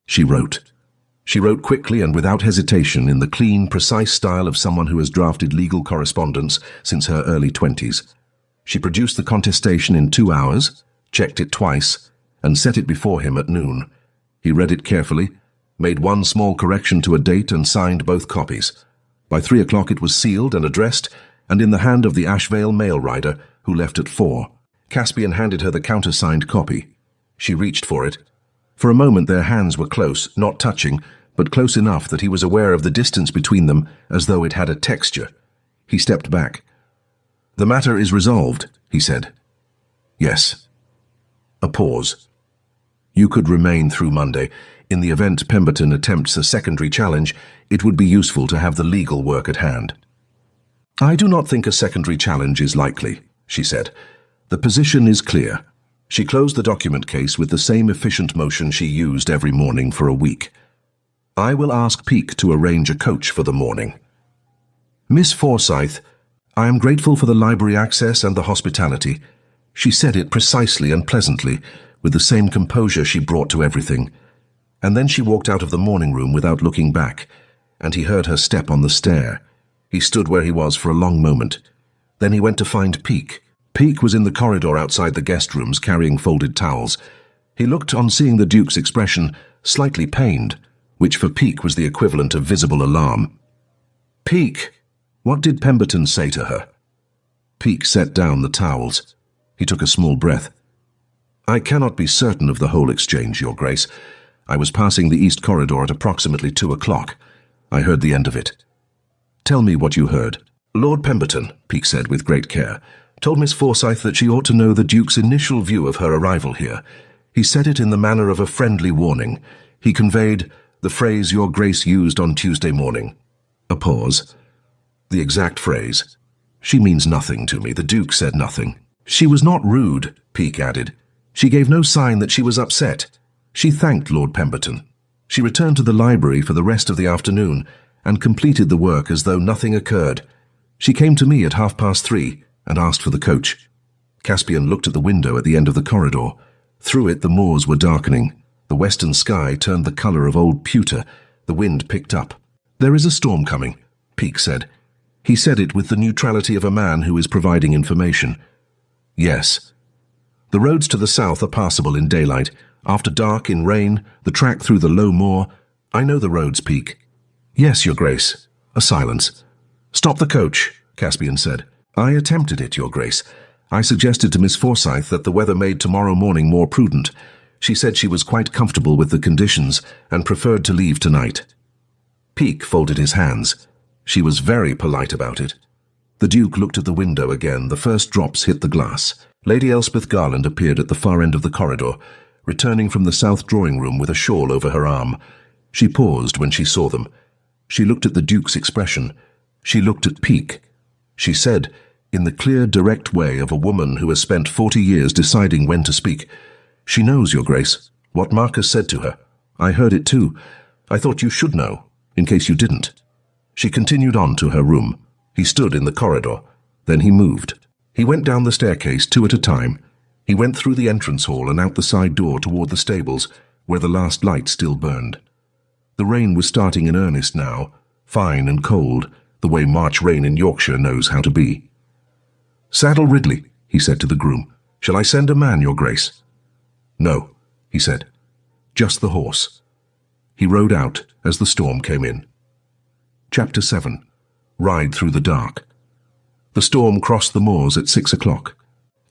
She wrote. She wrote quickly and without hesitation in the clean, precise style of someone who has drafted legal correspondence since her early 20s. She produced the contestation in 2 hours, checked it twice, and set it before him at noon. He read it carefully, made one small correction to a date and signed both copies. By 3 o'clock it was sealed and addressed, and in the hand of the Ashvale mail rider, who left at 4. Caspian handed her the countersigned copy. She reached for it. For a moment their hands were close, not touching, but close enough that he was aware of the distance between them as though it had a texture. He stepped back. "The matter is resolved," he said. "Yes." A pause. "You could remain through Monday. In the event Pemberton attempts a secondary challenge, it would be useful to have the legal work at hand." "I do not think a secondary challenge is likely," she said. "The position is clear." She closed the document case with the same efficient motion she used every morning for a week. "I will ask Peake to arrange a coach for the morning." "Miss Forsyth, I am grateful for the library access and the hospitality." She said it precisely and pleasantly, with the same composure she brought to everything. And then she walked out of the morning room without looking back, and he heard her step on the stair. He stood where he was for a long moment. Then he went to find Peake. Peake was in the corridor outside the guest rooms carrying folded towels. He looked, on seeing the Duke's expression, slightly pained, which for Peake was the equivalent of visible alarm. "Peake, what did Pemberton say to her?" Peake set down the towels. He took a small breath. "I cannot be certain of the whole exchange, Your Grace. I was passing the east corridor at approximately 2 o'clock. I heard the end of it. Tell me what you heard. Lord Pemberton, Peake said with great care, told Miss Forsyth that she ought to know the Duke's initial view of her arrival here. He said it in the manner of a friendly warning. He conveyed the phrase Your Grace used on Tuesday morning. A pause. The exact phrase. She means nothing to me. The Duke said nothing. She was not rude, Peake added. She gave no sign that she was upset. She thanked Lord Pemberton. She returned to the library for the rest of the afternoon and completed the work as though nothing occurred. She came to me at 3:30 and asked for the coach. Caspian looked at the window at the end of the corridor. Through it the moors were darkening. The western sky turned the colour of old pewter. The wind picked up. There is a storm coming, Peake said. He said it with the neutrality of a man who is providing information. Yes. The roads to the south are passable in daylight. After dark, in rain, the track through the low moor. I know the roads, Peake. Yes, Your Grace. A silence. Stop the coach, Caspian said. I attempted it, Your Grace. I suggested to Miss Forsyth that the weather made tomorrow morning more prudent. She said she was quite comfortable with the conditions and preferred to leave tonight. Peake folded his hands. She was very polite about it. The Duke looked at the window again. The first drops hit the glass. Lady Elspeth Garland appeared at the far end of the corridor, returning from the south drawing-room with a shawl over her arm. She paused when she saw them. She looked at the Duke's expression. She looked at Peake. She said, in the clear, direct way of a woman who has spent 40 years deciding when to speak, She knows, Your Grace, what Marcus said to her. I heard it too. I thought you should know, in case you didn't. She continued on to her room. He stood in the corridor. Then he moved. He went down the staircase 2 at a time. He went through the entrance hall and out the side door toward the stables, where the last light still burned. The rain was starting in earnest now, fine and cold, the way March rain in Yorkshire knows how to be. Saddle Ridley, he said to the groom. Shall I send a man, Your Grace? No, he said. Just the horse. He rode out as the storm came in. Chapter 7. Ride through the dark. The storm crossed the moors at 6 o'clock.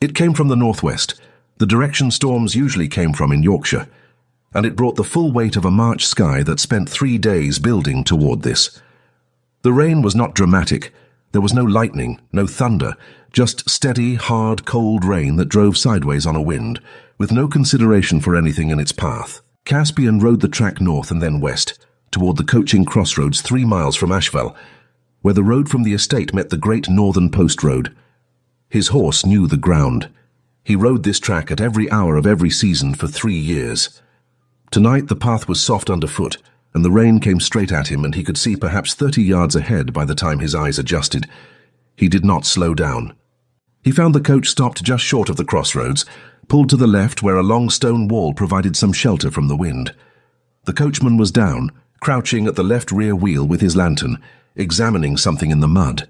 It came from the northwest, the direction storms usually came from in Yorkshire, and it brought the full weight of a March sky that spent 3 days building toward this. The rain was not dramatic. There was no lightning, no thunder, just steady, hard, cold rain that drove sideways on a wind, with no consideration for anything in its path. Caspian rode the track north and then west, toward the coaching crossroads 3 miles from Ashwell, where the road from the estate met the great northern post road. His horse knew the ground. He rode this track at every hour of every season for 3 years. Tonight the path was soft underfoot, and the rain came straight at him, and he could see perhaps 30 yards ahead by the time his eyes adjusted. He did not slow down. He found the coach stopped just short of the crossroads, pulled to the left where a long stone wall provided some shelter from the wind. The coachman was down, crouching at the left rear wheel with his lantern, examining something in the mud.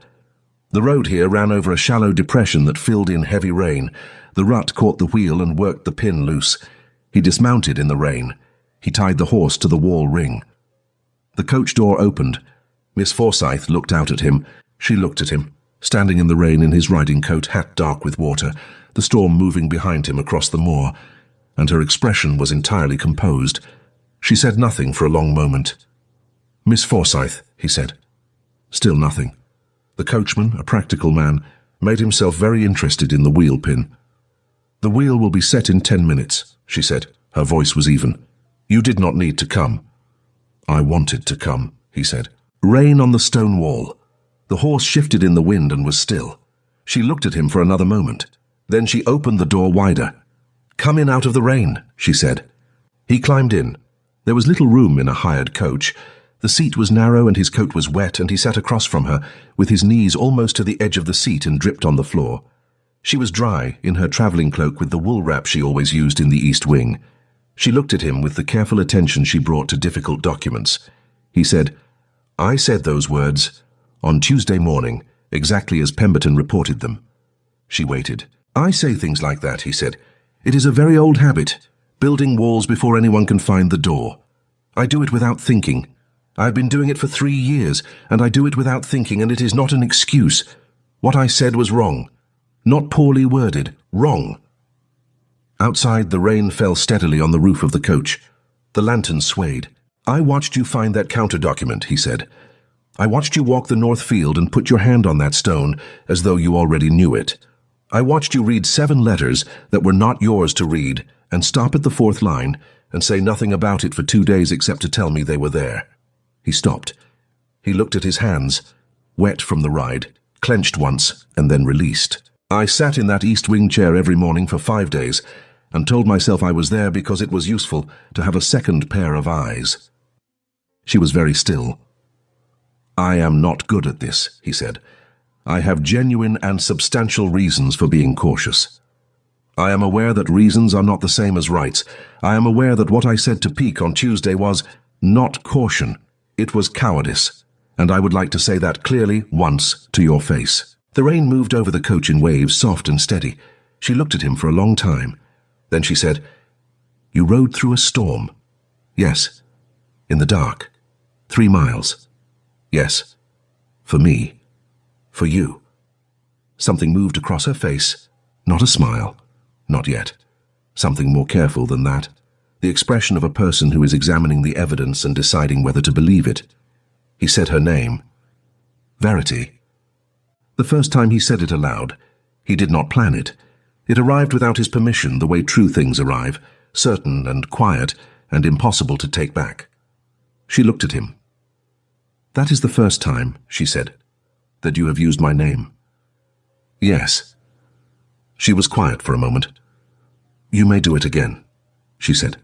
The road here ran over a shallow depression that filled in heavy rain. The rut caught the wheel and worked the pin loose. He dismounted in the rain. He tied the horse to the wall ring. The coach door opened. Miss Forsyth looked out at him. She looked at him, standing in the rain in his riding coat, hat dark with water, the storm moving behind him across the moor, and her expression was entirely composed. She said nothing for a long moment. Miss Forsyth, he said. Still nothing. The coachman, a practical man, made himself very interested in the wheel pin. The wheel will be set in 10 minutes, she said. Her voice was even. You did not need to come. I wanted to come, he said. Rain on the stone wall. The horse shifted in the wind and was still. She looked at him for another moment. Then she opened the door wider. Come in out of the rain, she said. He climbed in. There was little room in a hired coach. The seat was narrow and his coat was wet, and he sat across from her, with his knees almost to the edge of the seat and dripped on the floor. She was dry, in her travelling cloak with the wool wrap she always used in the east wing. She looked at him with the careful attention she brought to difficult documents. He said, I said those words on Tuesday morning, exactly as Pemberton reported them. She waited. I say things like that, he said. It is a very old habit, building walls before anyone can find the door. I do it without thinking. I have been doing it for 3 years, and I do it without thinking, and it is not an excuse. What I said was wrong. Not poorly worded. Wrong. Outside, the rain fell steadily on the roof of the coach. The lantern swayed. "I watched you find that counter document," he said. "I watched you walk the north field and put your hand on that stone as though you already knew it. I watched you read 7 letters that were not yours to read and stop at the 4th line and say nothing about it for 2 days except to tell me they were there." He stopped. He looked at his hands, wet from the ride, clenched once and then released. "I sat in that east wing chair every morning for 5 days and told myself I was there because it was useful to have a second pair of eyes." She was very still. "I am not good at this," he said. "I have genuine and substantial reasons for being cautious. I am aware that reasons are not the same as rights. I am aware that what I said to Peake on Tuesday was not caution. It was cowardice. And I would like to say that clearly once to your face." The rain moved over the coach in waves, soft and steady. She looked at him for a long time. Then she said, "You rode through a storm?" "Yes." "In the dark? 3 miles?" "Yes." "For me? For you?" Something moved across her face. Not a smile. Not yet. Something more careful than that. The expression of a person who is examining the evidence and deciding whether to believe it. He said her name. Verity. The first time he said it aloud, he did not plan it. It arrived without his permission, the way true things arrive, certain and quiet and impossible to take back. She looked at him. "That is the first time," she said, "that you have used my name." "Yes." She was quiet for a moment. "You may do it again," she said.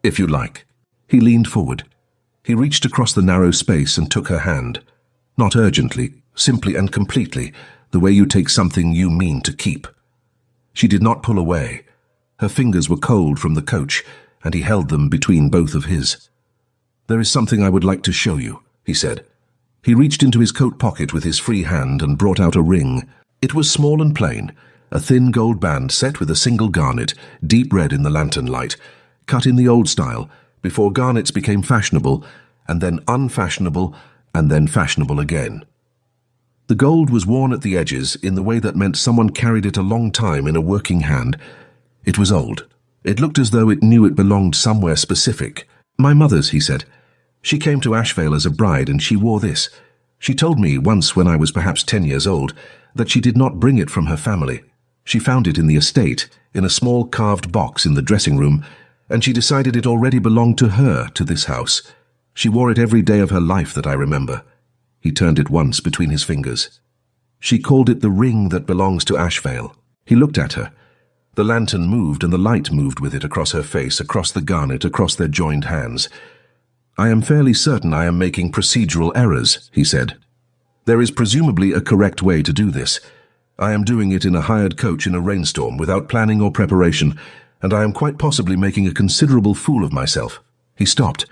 "If you like." He leaned forward. He reached across the narrow space and took her hand. Not urgently, simply and completely, the way you take something you mean to keep. She did not pull away. Her fingers were cold from the coach, and he held them between both of his. "There is something I would like to show you," he said. He reached into his coat pocket with his free hand and brought out a ring. It was small and plain, a thin gold band set with a single garnet, deep red in the lantern light, cut in the old style, before garnets became fashionable, and then unfashionable, and then fashionable again. The gold was worn at the edges in the way that meant someone carried it a long time in a working hand. It was old. It looked as though it knew it belonged somewhere specific. "My mother's," he said. "She came to Ashvale as a bride and she wore this. She told me once when I was perhaps 10 years old that she did not bring it from her family. She found it in the estate, in a small carved box in the dressing room, and she decided it already belonged to her, to this house. She wore it every day of her life that I remember." He turned it once between his fingers. "She called it the ring that belongs to Ashvale." He looked at her. The lantern moved and the light moved with it across her face, across the garnet, across their joined hands. "I am fairly certain I am making procedural errors," he said. "There is presumably a correct way to do this. I am doing it in a hired coach in a rainstorm, without planning or preparation, and I am quite possibly making a considerable fool of myself." He stopped.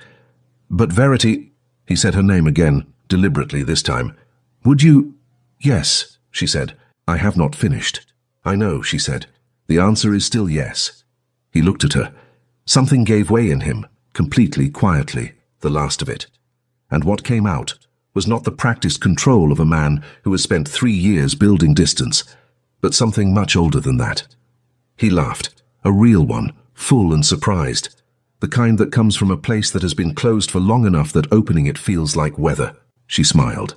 "But Verity," he said her name again, deliberately this time. "Would you—" "Yes," she said. "I have not finished." "I know," she said. "The answer is still yes." He looked at her. Something gave way in him, completely, quietly, the last of it. And what came out was not the practiced control of a man who has spent 3 years building distance, but something much older than that. He laughed, a real one, full and surprised, the kind that comes from a place that has been closed for long enough that opening it feels like weather. She smiled.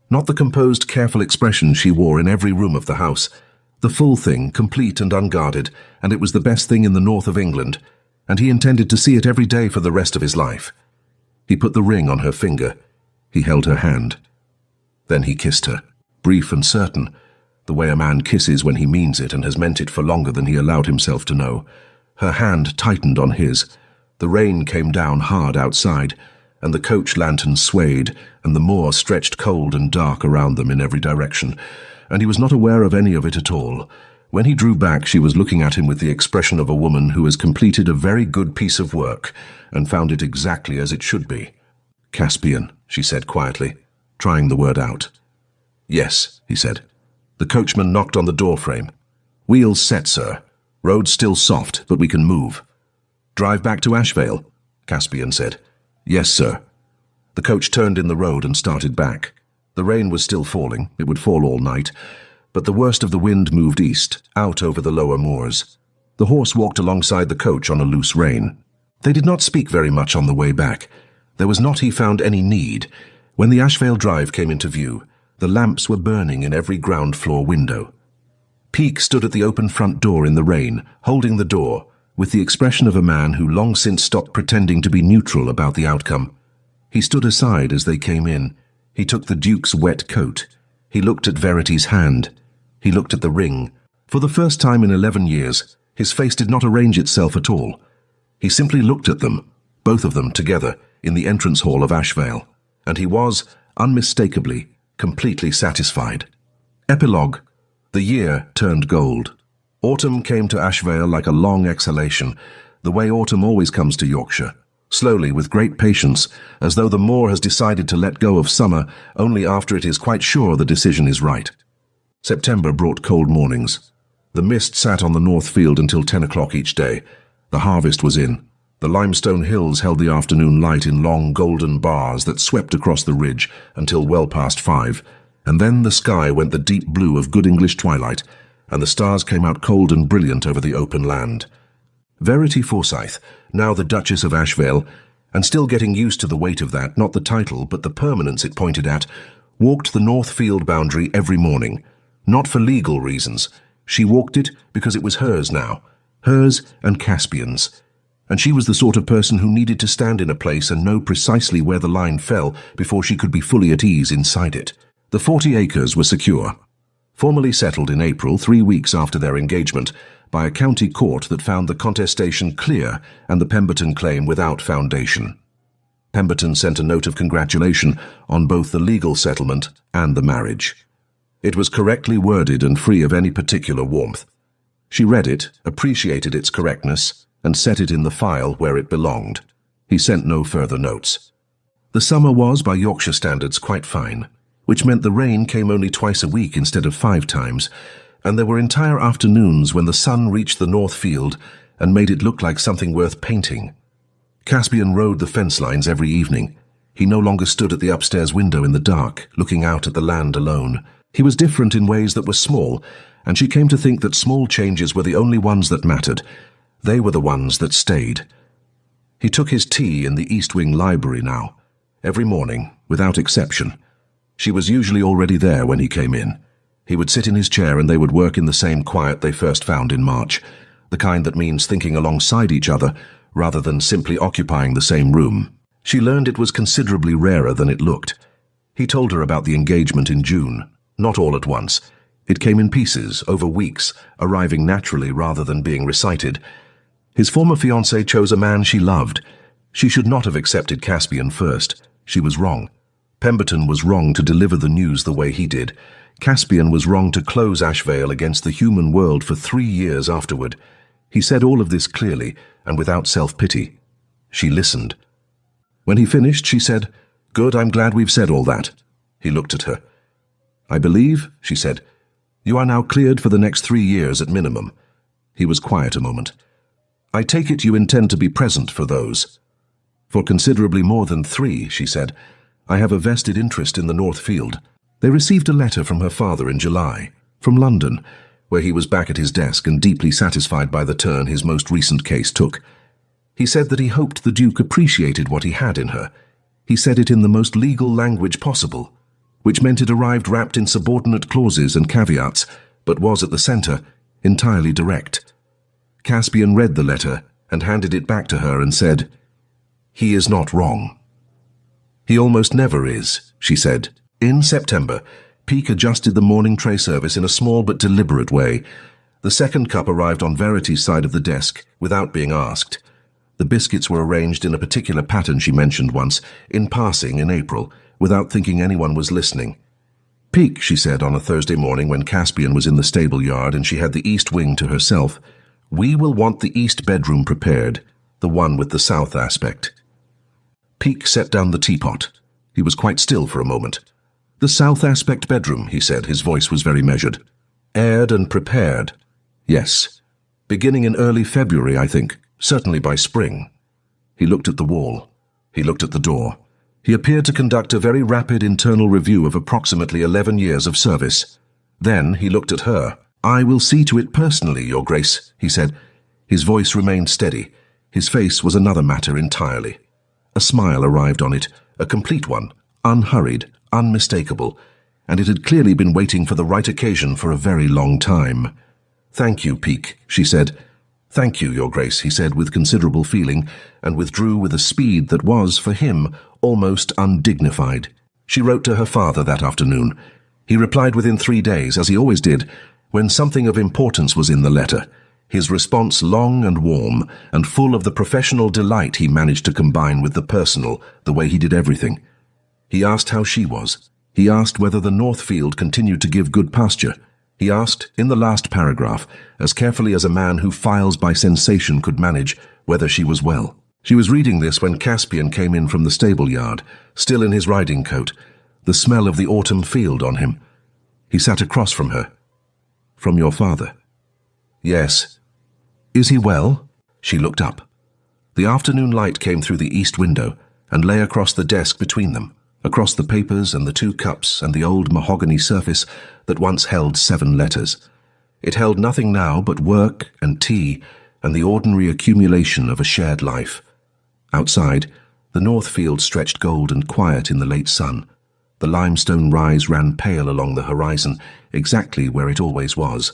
Not the composed, careful expression she wore in every room of the house. The full thing, complete and unguarded, and it was the best thing in the north of England, and he intended to see it every day for the rest of his life. He put the ring on her finger. He held her hand. Then he kissed her, brief and certain, the way a man kisses when he means it and has meant it for longer than he allowed himself to know. Her hand tightened on his. The rain came down hard outside, and the coach lantern swayed, and the moor stretched cold and dark around them in every direction, and he was not aware of any of it at all. When he drew back, she was looking at him with the expression of a woman who has completed a very good piece of work and found it exactly as it should be. "Caspian," she said quietly, trying the word out. "Yes," he said. The coachman knocked on the door frame. "Wheels set, sir. Road still soft, but we can move." "Drive back to Ashvale?" Caspian said. "Yes, sir." The coach turned in the road and started back. The rain was still falling. It would fall all night. But the worst of the wind moved east, out over the lower moors. The horse walked alongside the coach on a loose rein. They did not speak very much on the way back. There was not, he found, any need. When the Ashvale Drive came into view, the lamps were burning in every ground floor window. Peake stood at the open front door in the rain, holding the door, with the expression of a man who long since stopped pretending to be neutral about the outcome. He stood aside as they came in. He took the Duke's wet coat. He looked at Verity's hand. He looked at the ring. For the first time in 11 years, his face did not arrange itself at all. He simply looked at them, both of them together, in the entrance hall of Ashvale, and he was, unmistakably, completely satisfied. Epilogue. The year turned gold. Autumn came to Ashvale like a long exhalation, the way autumn always comes to Yorkshire, slowly, with great patience, as though the moor has decided to let go of summer only after it is quite sure the decision is right. September brought cold mornings. The mist sat on the north field until 10 o'clock each day. The harvest was in. The limestone hills held the afternoon light in long golden bars that swept across the ridge until well past 5, and then the sky went the deep blue of good English twilight, and the stars came out cold and brilliant over the open land. Verity Forsyth, now the Duchess of Ashvale, and still getting used to the weight of that, not the title, but the permanence it pointed at, walked the north field boundary every morning. Not for legal reasons. She walked it because it was hers now. Hers and Caspian's. And she was the sort of person who needed to stand in a place and know precisely where the line fell before she could be fully at ease inside it. The 40 acres were secure. Formally settled in April, 3 weeks after their engagement, by a county court that found the contestation clear and the Pemberton claim without foundation. Pemberton sent a note of congratulation on both the legal settlement and the marriage. It was correctly worded and free of any particular warmth. She read it, appreciated its correctness, and set it in the file where it belonged. He sent no further notes. The summer was, by Yorkshire standards, quite fine, which meant the rain came only twice a week instead of 5 times, and there were entire afternoons when the sun reached the north field and made it look like something worth painting. Caspian rode the fence lines every evening. He no longer stood at the upstairs window in the dark, looking out at the land alone. He was different in ways that were small, and she came to think that small changes were the only ones that mattered. They were the ones that stayed. He took his tea in the East Wing library now, every morning, without exception. She was usually already there when he came in. He would sit in his chair and they would work in the same quiet they first found in March, the kind that means thinking alongside each other rather than simply occupying the same room. She learned it was considerably rarer than it looked. He told her about the engagement in June, not all at once. It came in pieces, over weeks, arriving naturally rather than being recited. His former fiancée chose a man she loved. She should not have accepted Caspian first. She was wrong. Pemberton was wrong to deliver the news the way he did. Caspian was wrong to close Ashvale against the human world for 3 years afterward. He said all of this clearly and without self-pity. She listened. When he finished, she said, "Good, I'm glad we've said all that." He looked at her. "I believe," she said, "you are now cleared for the next 3 years at minimum." He was quiet a moment. "I take it you intend to be present for those." "For considerably more than 3, she said. "I have a vested interest in the North Field." They received a letter from her father in July, from London, where he was back at his desk and deeply satisfied by the turn his most recent case took. He said that he hoped the Duke appreciated what he had in her. He said it in the most legal language possible, which meant it arrived wrapped in subordinate clauses and caveats, but was at the centre, entirely direct. Caspian read the letter and handed it back to her and said, "He is not wrong." "He almost never is," she said. In September, Peake adjusted the morning tray service in a small but deliberate way. The second cup arrived on Verity's side of the desk, without being asked. The biscuits were arranged in a particular pattern she mentioned once, in passing in April, without thinking anyone was listening. "Peake," she said on a Thursday morning when Caspian was in the stable yard and she had the east wing to herself, "we will want the east bedroom prepared, the one with the south aspect." Peake set down the teapot. He was quite still for a moment. "The south aspect bedroom," he said. His voice was very measured. "Aired and prepared." "Yes. Beginning in early February, I think. Certainly by spring." He looked at the wall. He looked at the door. He appeared to conduct a very rapid internal review of approximately 11 years of service. Then he looked at her. "I will see to it personally, Your Grace," he said. His voice remained steady. His face was another matter entirely. A smile arrived on it, a complete one, unhurried, unmistakable, and it had clearly been waiting for the right occasion for a very long time. "Thank you, Peake," she said. "Thank you, Your Grace," he said with considerable feeling, and withdrew with a speed that was, for him, almost undignified. She wrote to her father that afternoon. He replied within 3 days, as he always did, when something of importance was in the letter, his response long and warm, and full of the professional delight he managed to combine with the personal, the way he did everything. He asked how she was. He asked whether the Northfield continued to give good pasture. He asked, in the last paragraph, as carefully as a man who files by sensation could manage, whether she was well. She was reading this when Caspian came in from the stable yard, still in his riding coat, the smell of the autumn field on him. He sat across from her. "From your father?" "Yes." "Is he well?" She looked up. The afternoon light came through the east window and lay across the desk between them, across the papers and the 2 cups and the old mahogany surface that once held 7 letters. It held nothing now but work and tea and the ordinary accumulation of a shared life. Outside, the Northfield stretched gold and quiet in the late sun. The limestone rise ran pale along the horizon, exactly where it always was.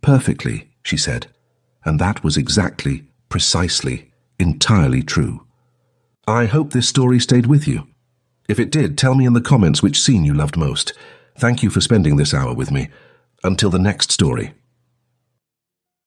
"Perfectly," she said, and that was exactly, precisely, entirely true. I hope this story stayed with you. If it did, tell me in the comments which scene you loved most. Thank you for spending this hour with me. Until the next story.